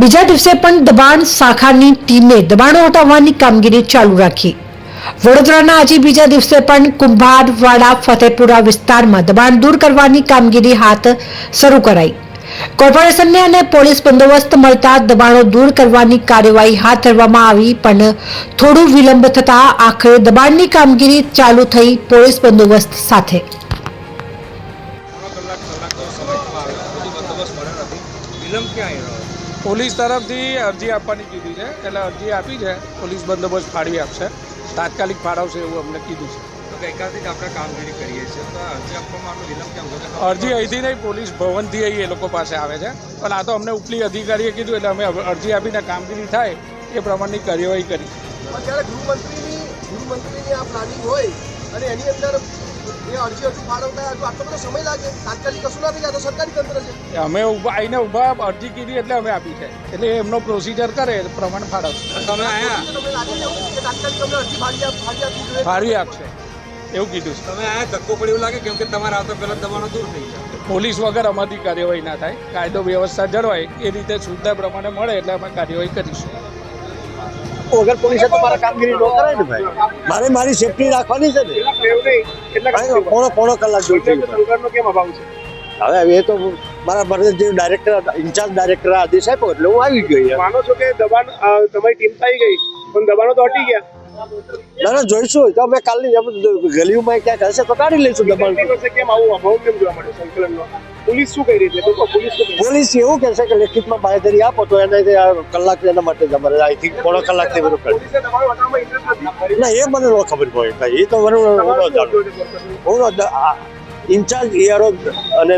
બીજા દિવસે પણ દબાણ શાખાની ટીમે દબાણો હટાવવાની કામગીરી ચાલુ રાખી। વડોદરાના આજે બીજા દિવસે પણ કુંભારવાડા ફતેપુરા વિસ્તારમાં દબાણ દૂર કરવાની કામગીરી હાથ શરૂ કરાઈ। કોર્પોરેશનને અને પોલીસ બંદોબસ્ત મળતા દબાણો દૂર કરવાની કાર્યવાહી હાથ ધરવામાં આવી, પણ થોડું વિલંબ થતા આખરે દબાણની કામગીરી ચાલુ થઈ પોલીસ બંદોબસ્ત સાથે। પોલીસ તરફથી અરજી આપવાની કીધી છે, એટલે અરજી આપી છે, પોલીસ બંદોબસ્ત ફાળવી આપશે, તાત્કાલિક ફાળવશે એવું અમને કીધું છે। ગઈકાલથી જ આપણે કામગીરી કરીએ છીએ, તો અરજી આપવામાં વિલંબ કેમ થયો? અરજી અહીંથી નહીં, પોલીસ ભવનથી અહીં એ લોકો પાસે આવે છે, પણ આ તો અમને ઉપલી અધિકારીએ કીધું એટલે અમે અરજી આપીને કામગીરી થાય એ પ્રમાણની કાર્યવાહી કરી। અત્યારે ગૃહમંત્રીની આ પ્લાનિંગ હોય અને એની અંદર એ અરજી હજુ ફાળવતા આટલો બધો સમય લાગે, તાત્કાલિક કશું ના થઈ જાય તો સરકારી તંત્ર છે। અમે આવીને ઊભા અરજી કીધી એટલે અમે આપી છે, એટલે એમનો પ્રોસિજર કરે એ પ્રમાણે ફાળવશે। તમે આયા તમે લાગે છે કે તાત્કાલિક તમને અરજી ફાળવી આપશે એવું કીધું છે। તમે આયા ધક્કો પડે એવું લાગે, કેમ કે તમારા આવતા પહેલા દબાણો દૂર થઈ જાય। પોલીસ વગર અમારી કાર્યવાહી ના થાય, કાયદો વ્યવસ્થા જળવાય એ રીતે સુવિધા પ્રમાણે મળે એટલે અમે કાર્યવાહી કરીશું। વગર પોલીસે તો મારા કામગીરી ન કરાય ને ભાઈ, મારી સેફટી રાખવાની છે ને। પોણો કલાક જોઈશે। હવે એ તો મારા જે ડાયરેક્ટર ઇન્ચાર્જ ડાયરેક્ટર આદેશ આપ્યો એટલે હું આવી ગયો। માનો છો કે દબાણ તમારી ટીમ થઈ ગઈ પણ દબાણો તો હટી ગયા? ના જોઈશું તો અમે કાલની ગલીઓમાં ક્યાંક હશે તો કાઢી લઈશું દબાણ। કેમ આવું અભાવ કેમ જોવા મળે સંકલનનો? પોલીસ શું કરી રહી છે? પોલીસ એવું કહેશે કે લેખિતમાં બાંહેધરી આપો તો એને કલાક એના માટે જ અમારે અહીંથી પોણો કલાકથી બધું કરે। ના એ મને ન ખબર પડે, એ તો મને ઇન્ચાર્જ ઈઆરઓ અને